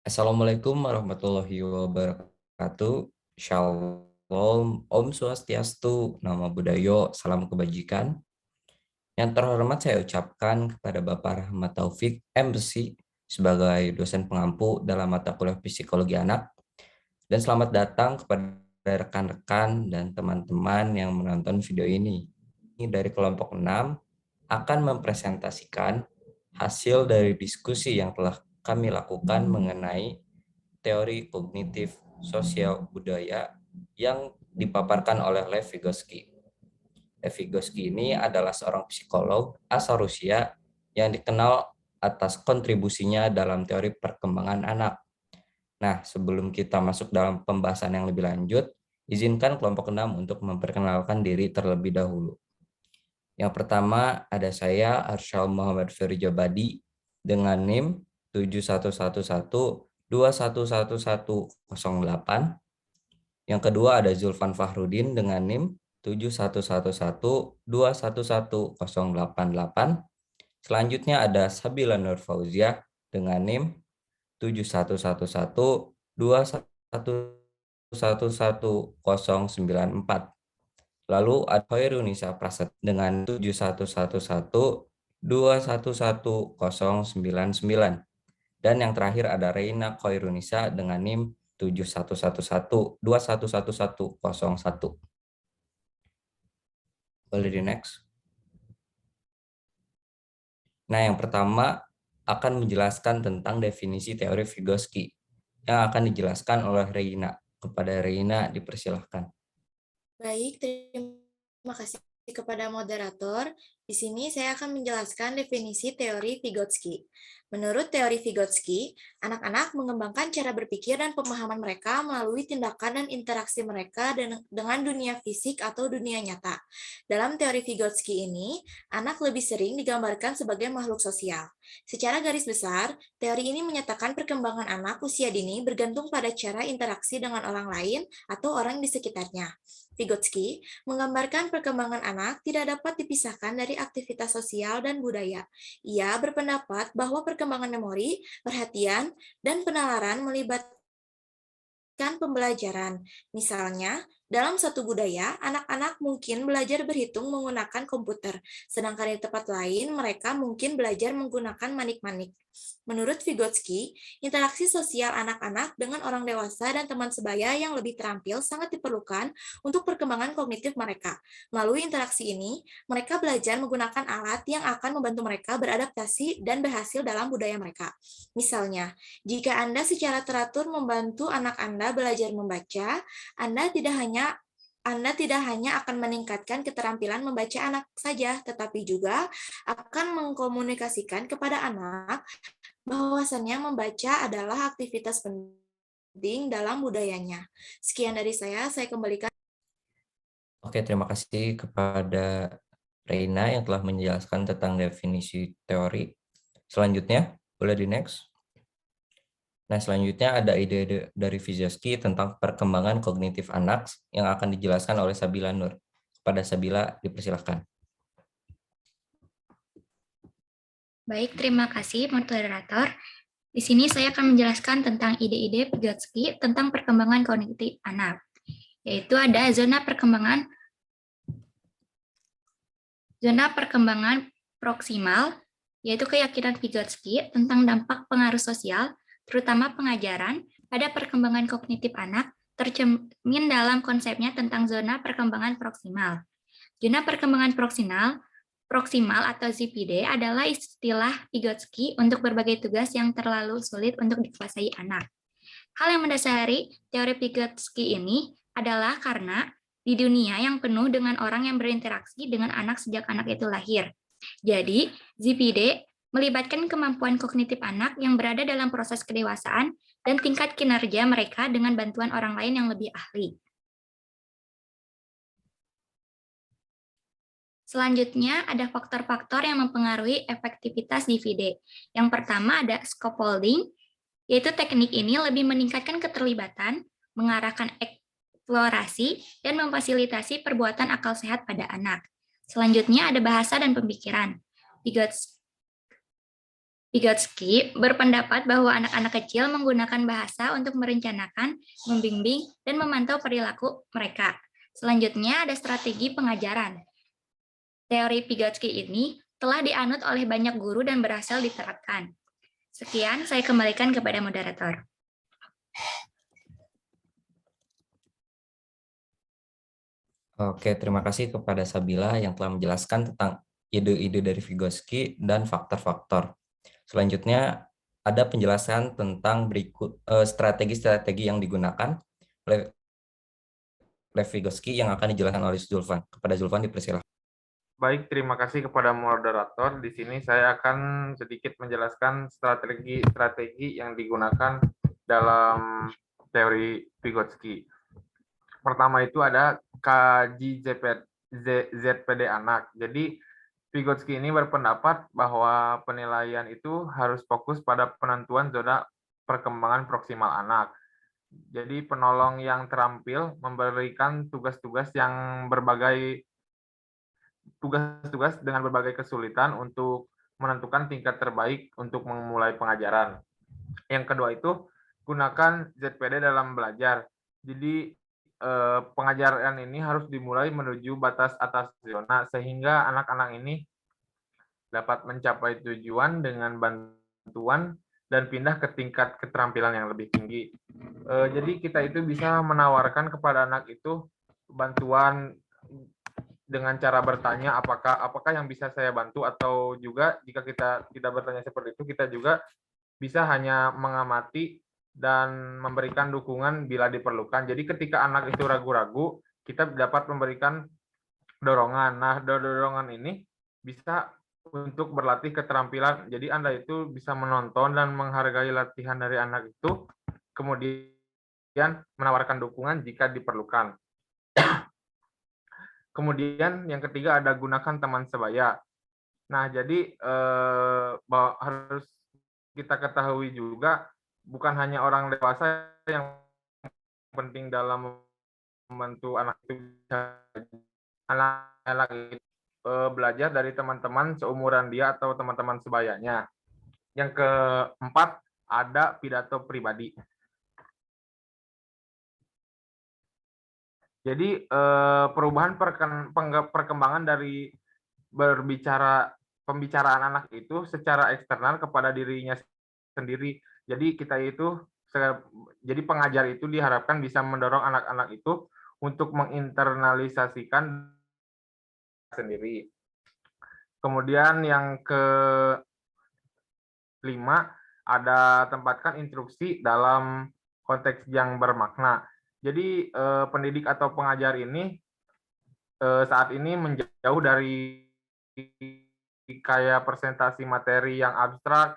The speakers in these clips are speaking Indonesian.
Assalamualaikum warahmatullahi wabarakatuh. Shalom, Om Swastiastu, Namo Buddhaya, Salam Kebajikan. Yang terhormat saya ucapkan kepada Bapak Rahmat Taufik, MC, sebagai dosen pengampu dalam mata kuliah Psikologi Anak. Dan selamat datang kepada rekan-rekan dan teman-teman yang menonton video ini. Ini dari kelompok 6 akan mempresentasikan hasil dari diskusi yang telah kami lakukan mengenai teori kognitif sosial budaya yang dipaparkan oleh Lev Vygotsky. Lev Vygotsky ini adalah seorang psikolog asal Rusia yang dikenal atas kontribusinya dalam teori perkembangan anak. Nah, sebelum kita masuk dalam pembahasan yang lebih lanjut, izinkan kelompok 6 untuk memperkenalkan diri terlebih dahulu. Yang pertama ada saya, Arsyal Muhammad Ferijabadi, dengan NIM 7111211108. Yang kedua ada Zulfan Fahrudin dengan NIM 7111211188. Selanjutnya ada Sabila Nur Fauzia dengan NIM 7111211194. Lalu ada Hoirunisa Praset dengan 7111211199. Dan yang terakhir ada Reina Khoirunisa dengan NIM 7111211101. Boleh di next. Nah, yang pertama akan menjelaskan tentang definisi teori Vygotsky yang akan dijelaskan oleh Reina. Kepada Reina dipersilahkan. Baik, terima kasih kepada moderator. Di sini saya akan menjelaskan definisi teori Vygotsky. Menurut teori Vygotsky, anak-anak mengembangkan cara berpikir dan pemahaman mereka melalui tindakan dan interaksi mereka dengan dunia fisik atau dunia nyata. Dalam teori Vygotsky ini, anak lebih sering digambarkan sebagai makhluk sosial. Secara garis besar, teori ini menyatakan perkembangan anak usia dini bergantung pada cara interaksi dengan orang lain atau orang di sekitarnya. Vygotsky menggambarkan perkembangan anak tidak dapat dipisahkan dari aktivitas sosial dan budaya. Ia berpendapat bahwa perkembangan memori, perhatian, dan penalaran melibatkan pembelajaran. Misalnya, dalam satu budaya, anak-anak mungkin belajar berhitung menggunakan komputer, sedangkan di tempat lain mereka mungkin belajar menggunakan manik-manik. Menurut Vygotsky, interaksi sosial anak-anak dengan orang dewasa dan teman sebaya yang lebih terampil sangat diperlukan untuk perkembangan kognitif mereka. Melalui interaksi ini, mereka belajar menggunakan alat yang akan membantu mereka beradaptasi dan berhasil dalam budaya mereka. Misalnya, jika Anda secara teratur membantu anak Anda belajar membaca, Anda tidak hanya akan meningkatkan keterampilan membaca anak saja, tetapi juga akan mengkomunikasikan kepada anak bahwasannya membaca adalah aktivitas penting dalam budayanya. Sekian dari saya kembalikan. Oke, terima kasih kepada Reina yang telah menjelaskan tentang definisi teori. Selanjutnya, boleh di next. Nah, selanjutnya ada ide dari Vygotsky tentang perkembangan kognitif anak yang akan dijelaskan oleh Sabila Nur. Kepada Sabila, dipersilahkan. Baik, terima kasih moderator. Di sini saya akan menjelaskan tentang ide-ide Vygotsky tentang perkembangan kognitif anak, yaitu ada zona perkembangan proksimal, yaitu keyakinan Vygotsky tentang dampak pengaruh sosial, terutama pengajaran, pada perkembangan kognitif anak, tercermin dalam konsepnya tentang zona perkembangan proksimal. Zona perkembangan proksimal atau ZPD adalah istilah Vygotsky untuk berbagai tugas yang terlalu sulit untuk dikuasai anak. Hal yang mendasari teori Vygotsky ini adalah karena di dunia yang penuh dengan orang yang berinteraksi dengan anak sejak anak itu lahir. Jadi, ZPD melibatkan kemampuan kognitif anak yang berada dalam proses kedewasaan dan tingkat kinerja mereka dengan bantuan orang lain yang lebih ahli. Selanjutnya, ada faktor-faktor yang mempengaruhi efektivitas ZPD. Yang pertama ada scaffolding, yaitu teknik ini lebih meningkatkan keterlibatan, mengarahkan eksplorasi, dan memfasilitasi perbuatan akal sehat pada anak. Selanjutnya ada bahasa dan pemikiran. Vygotsky berpendapat bahwa anak-anak kecil menggunakan bahasa untuk merencanakan, membimbing, dan memantau perilaku mereka. Selanjutnya ada strategi pengajaran. Teori Vygotsky ini telah dianut oleh banyak guru dan berhasil diterapkan. Sekian, saya kembalikan kepada moderator. Oke, terima kasih kepada Sabila yang telah menjelaskan tentang ide-ide dari Vygotsky dan faktor-faktor. Selanjutnya ada penjelasan tentang strategi-strategi yang digunakan oleh Vygotsky yang akan dijelaskan oleh Zulfan. Kepada Zulfan dipersilakan. Baik, terima kasih kepada moderator. Di sini saya akan sedikit menjelaskan strategi-strategi yang digunakan dalam teori Vygotsky. Pertama itu ada ZPD anak. Jadi Vygotsky ini berpendapat bahwa penilaian itu harus fokus pada penentuan zona perkembangan proksimal anak. Jadi penolong yang terampil memberikan tugas-tugas dengan berbagai kesulitan untuk menentukan tingkat terbaik untuk memulai pengajaran. Yang kedua itu gunakan ZPD dalam belajar. Jadi pengajaran ini harus dimulai menuju batas atas zona sehingga anak-anak ini dapat mencapai tujuan dengan bantuan dan pindah ke tingkat keterampilan yang lebih tinggi. Jadi kita itu bisa menawarkan kepada anak itu bantuan dengan cara bertanya apakah yang bisa saya bantu, atau juga jika kita tidak bertanya seperti itu, kita juga bisa hanya mengamati dan memberikan dukungan bila diperlukan. Jadi ketika anak itu ragu-ragu, kita dapat memberikan dorongan. Nah, dorongan ini bisa untuk berlatih keterampilan. Jadi Anda itu bisa menonton dan menghargai latihan dari anak itu, kemudian menawarkan dukungan jika diperlukan. Kemudian yang ketiga ada gunakan teman sebaya. Nah, jadi harus kita ketahui juga bukan hanya orang dewasa yang penting dalam membantu anak itu. Anak-anak itu belajar dari teman-teman seumuran dia atau teman-teman sebayanya. Yang keempat ada pidato pribadi. Jadi perubahan perkembangan dari pembicaraan anak itu secara eksternal kepada dirinya sendiri. Jadi jadi pengajar itu diharapkan bisa mendorong anak-anak itu untuk menginternalisasikan sendiri. Kemudian yang kelima ada tempatkan instruksi dalam konteks yang bermakna. Jadi pendidik atau pengajar ini saat ini menjauh dari kayak presentasi materi yang abstrak.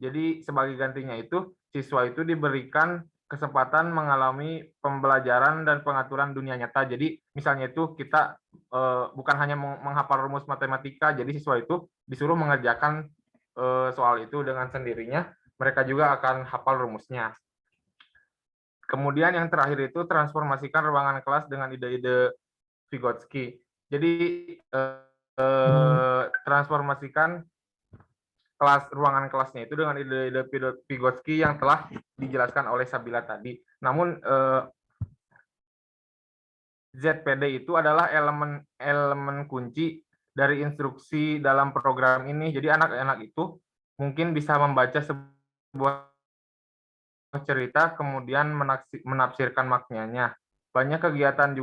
Jadi sebagai gantinya itu siswa itu diberikan kesempatan mengalami pembelajaran dan pengaturan dunia nyata. Jadi misalnya itu kita bukan hanya menghafal rumus matematika, jadi siswa itu disuruh mengerjakan soal itu dengan sendirinya, mereka juga akan hafal rumusnya. Kemudian yang terakhir itu transformasikan ruangan kelas dengan ide-ide Vygotsky. Jadi transformasikan ruangan kelasnya itu dengan ide-ide Vygotsky yang telah dijelaskan oleh Sabila tadi. Namun ZPD itu adalah elemen kunci dari instruksi dalam program ini. Jadi anak-anak itu mungkin bisa membaca sebuah cerita kemudian menafsirkan maknanya. Banyak kegiatan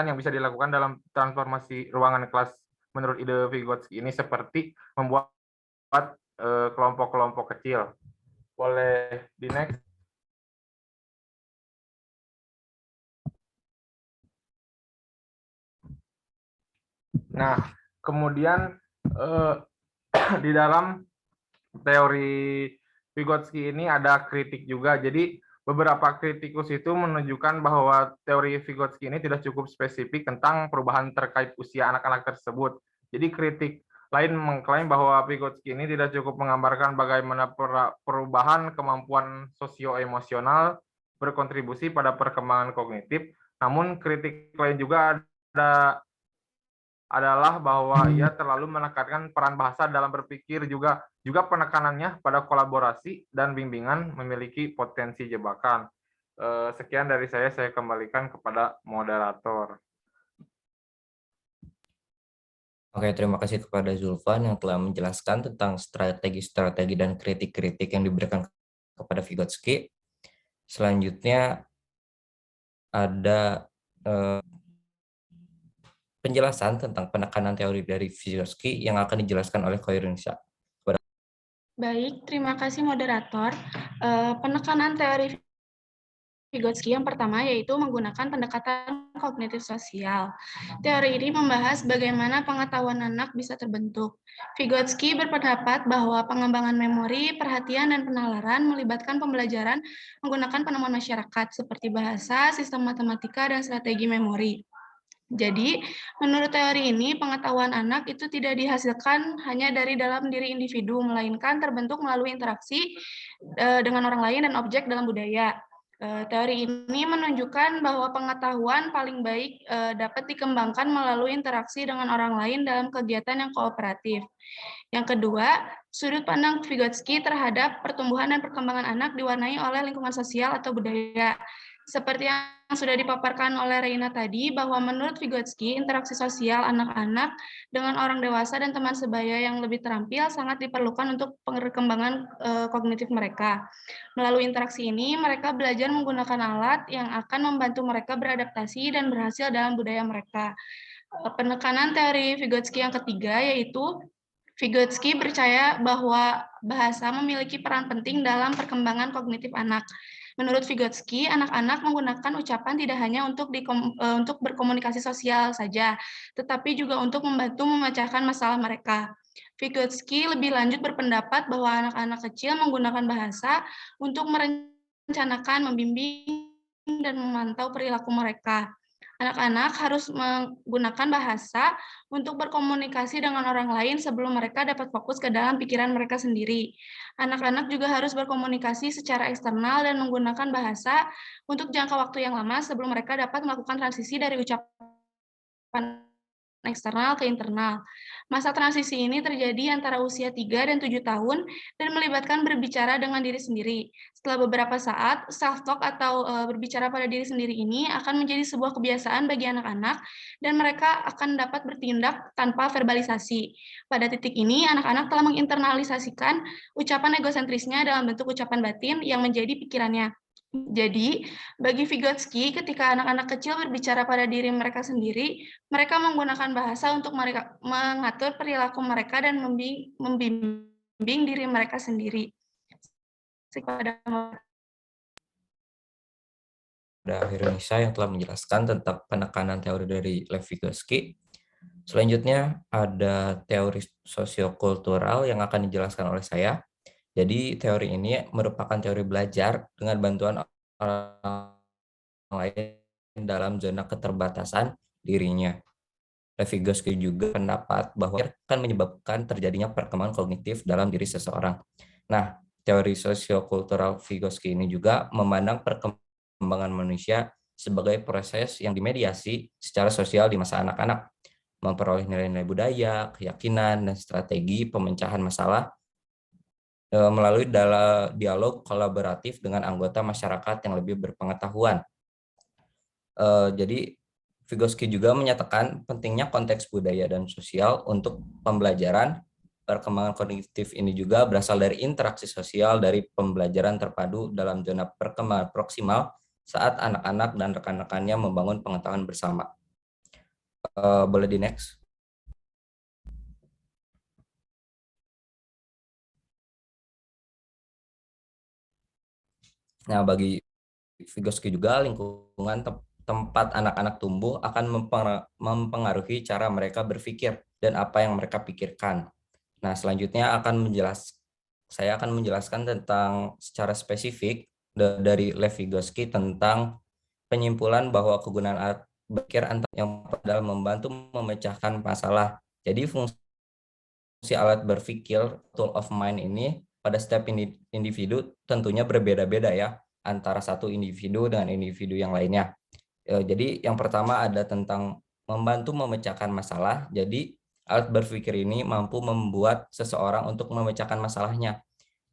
yang bisa dilakukan dalam transformasi ruangan kelas menurut ide Vygotsky ini, seperti membuat kelompok-kelompok kecil. Boleh di next. Nah, kemudian di dalam teori Vygotsky ini ada kritik juga. Jadi beberapa kritikus itu menunjukkan bahwa teori Vygotsky ini tidak cukup spesifik tentang perubahan terkait usia anak-anak tersebut. Jadi kritik lain mengklaim bahwa Vygotsky ini tidak cukup menggambarkan bagaimana perubahan kemampuan sosioemosional berkontribusi pada perkembangan kognitif. Namun kritik lain juga ada adalah bahwa ia terlalu menekankan peran bahasa dalam berpikir, juga penekanannya pada kolaborasi dan bimbingan memiliki potensi jebakan. Sekian dari saya kembalikan kepada moderator. Oke, terima kasih kepada Zulfan yang telah menjelaskan tentang strategi-strategi dan kritik-kritik yang diberikan kepada Vygotsky. Selanjutnya ada penjelasan tentang penekanan teori dari Vygotsky yang akan dijelaskan oleh Khairunnisa. Baik, terima kasih moderator. Penekanan teori Vygotsky yang pertama yaitu menggunakan pendekatan kognitif sosial. Teori ini membahas bagaimana pengetahuan anak bisa terbentuk. Vygotsky berpendapat bahwa pengembangan memori, perhatian, dan penalaran melibatkan pembelajaran menggunakan penemuan masyarakat seperti bahasa, sistem matematika, dan strategi memori. Jadi, menurut teori ini, pengetahuan anak itu tidak dihasilkan hanya dari dalam diri individu, melainkan terbentuk melalui interaksi dengan orang lain dan objek dalam budaya. Teori ini menunjukkan bahwa pengetahuan paling baik dapat dikembangkan melalui interaksi dengan orang lain dalam kegiatan yang kooperatif. Yang kedua, sudut pandang Vygotsky terhadap pertumbuhan dan perkembangan anak diwarnai oleh lingkungan sosial atau budaya. Seperti yang sudah dipaparkan oleh Reina tadi, bahwa menurut Vygotsky, interaksi sosial anak-anak dengan orang dewasa dan teman sebaya yang lebih terampil sangat diperlukan untuk perkembangan kognitif mereka. Melalui interaksi ini, mereka belajar menggunakan alat yang akan membantu mereka beradaptasi dan berhasil dalam budaya mereka. Penekanan teori Vygotsky yang ketiga yaitu Vygotsky percaya bahwa bahasa memiliki peran penting dalam perkembangan kognitif anak. Menurut Vygotsky, anak-anak menggunakan ucapan tidak hanya untuk berkomunikasi sosial saja, tetapi juga untuk membantu memecahkan masalah mereka. Vygotsky lebih lanjut berpendapat bahwa anak-anak kecil menggunakan bahasa untuk merencanakan, membimbing, dan memantau perilaku mereka. Anak-anak harus menggunakan bahasa untuk berkomunikasi dengan orang lain sebelum mereka dapat fokus ke dalam pikiran mereka sendiri. Anak-anak juga harus berkomunikasi secara eksternal dan menggunakan bahasa untuk jangka waktu yang lama sebelum mereka dapat melakukan transisi dari ucapan eksternal ke internal. Masa transisi ini terjadi antara usia 3 dan 7 tahun dan melibatkan berbicara dengan diri sendiri. Setelah beberapa saat, self-talk atau berbicara pada diri sendiri ini akan menjadi sebuah kebiasaan bagi anak-anak dan mereka akan dapat bertindak tanpa verbalisasi. Pada titik ini, anak-anak telah menginternalisasikan ucapan egosentrisnya dalam bentuk ucapan batin yang menjadi pikirannya. Jadi, bagi Vygotsky, ketika anak-anak kecil berbicara pada diri mereka sendiri, mereka menggunakan bahasa untuk mengatur perilaku mereka dan membimbing diri mereka sendiri. Ada Khairunnisa yang telah menjelaskan tentang penekanan teori dari Lev Vygotsky. Selanjutnya ada teori sosiokultural yang akan dijelaskan oleh saya. Jadi teori ini merupakan teori belajar dengan bantuan orang lain dalam zona keterbatasan dirinya. Lev Vygotsky juga pendapat bahwa akan menyebabkan terjadinya perkembangan kognitif dalam diri seseorang. Nah, teori sosiokultural Vygotsky ini juga memandang perkembangan manusia sebagai proses yang dimediasi secara sosial di masa anak-anak, memperoleh nilai-nilai budaya, keyakinan, dan strategi pemecahan masalah melalui dialog kolaboratif dengan anggota masyarakat yang lebih berpengetahuan. Jadi Vygotsky juga menyatakan pentingnya konteks budaya dan sosial untuk pembelajaran. Perkembangan kognitif ini juga berasal dari interaksi sosial dari pembelajaran terpadu dalam zona perkembangan proksimal saat anak-anak dan rekan-rekannya membangun pengetahuan bersama. Boleh di next. Nah, bagi Vygotsky juga lingkungan tempat anak-anak tumbuh akan mempengaruhi cara mereka berpikir dan apa yang mereka pikirkan. Nah, selanjutnya saya akan menjelaskan tentang secara spesifik dari Lev Vygotsky tentang penyimpulan bahwa kegunaan alat berpikir yang padahal membantu memecahkan masalah. Jadi fungsi alat berpikir tool of mind ini pada setiap individu tentunya berbeda-beda ya antara satu individu dengan individu yang lainnya. Jadi yang pertama ada tentang membantu memecahkan masalah. Jadi alat berpikir ini mampu membuat seseorang untuk memecahkan masalahnya.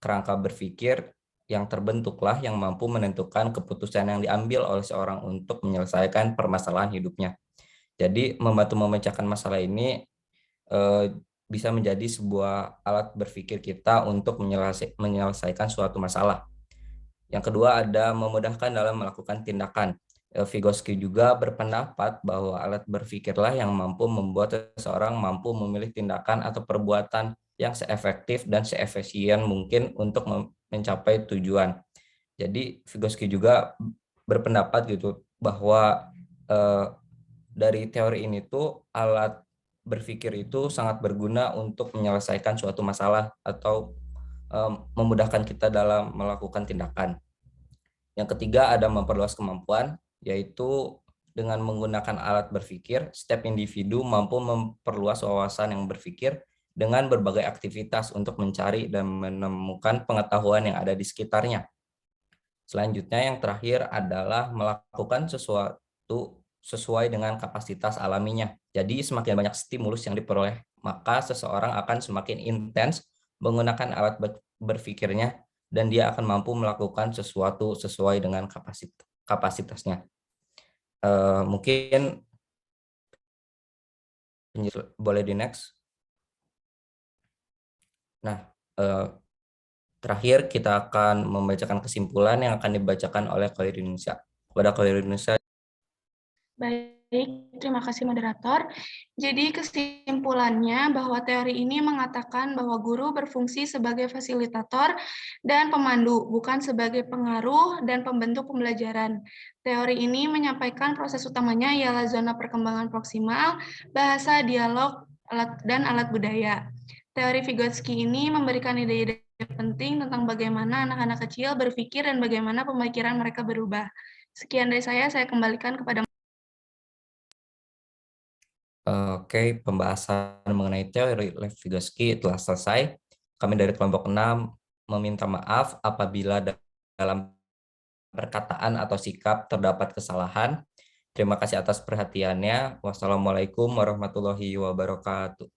Kerangka berpikir yang terbentuklah yang mampu menentukan keputusan yang diambil oleh seorang untuk menyelesaikan permasalahan hidupnya. Jadi membantu memecahkan masalah ini bisa menjadi sebuah alat berpikir kita untuk menyelesaikan suatu masalah. Yang kedua ada memudahkan dalam melakukan tindakan. Vygotsky juga berpendapat bahwa alat berpikirlah yang mampu membuat seseorang mampu memilih tindakan atau perbuatan yang seefektif dan seefisien mungkin untuk mencapai tujuan. Jadi Vygotsky juga berpendapat gitu bahwa dari teori ini tuh alat berpikir itu sangat berguna untuk menyelesaikan suatu masalah atau memudahkan kita dalam melakukan tindakan. Yang ketiga ada memperluas kemampuan, yaitu dengan menggunakan alat berpikir, setiap individu mampu memperluas wawasan yang berpikir dengan berbagai aktivitas untuk mencari dan menemukan pengetahuan yang ada di sekitarnya. Selanjutnya yang terakhir adalah melakukan sesuatu sesuai dengan kapasitas alaminya. Jadi semakin banyak stimulus yang diperoleh, maka seseorang akan semakin intens menggunakan alat berpikirnya dan dia akan mampu melakukan sesuatu sesuai dengan kapasitasnya. Mungkin boleh di next. Nah, terakhir kita akan membacakan kesimpulan yang akan dibacakan oleh Khairi Nisa. Kepada Khairi Nisa. Baik, terima kasih moderator. Jadi kesimpulannya bahwa teori ini mengatakan bahwa guru berfungsi sebagai fasilitator dan pemandu, bukan sebagai pengaruh dan pembentuk pembelajaran. Teori ini menyampaikan proses utamanya ialah zona perkembangan proksimal, bahasa, dialog, dan alat budaya. Teori Vygotsky ini memberikan ide-ide penting tentang bagaimana anak-anak kecil berpikir dan bagaimana pemikiran mereka berubah. Sekian dari saya kembalikan kepada Oke, pembahasan mengenai teori Lev Vygotsky telah selesai. Kami dari kelompok 6 meminta maaf apabila dalam perkataan atau sikap terdapat kesalahan. Terima kasih atas perhatiannya. Wassalamualaikum warahmatullahi wabarakatuh.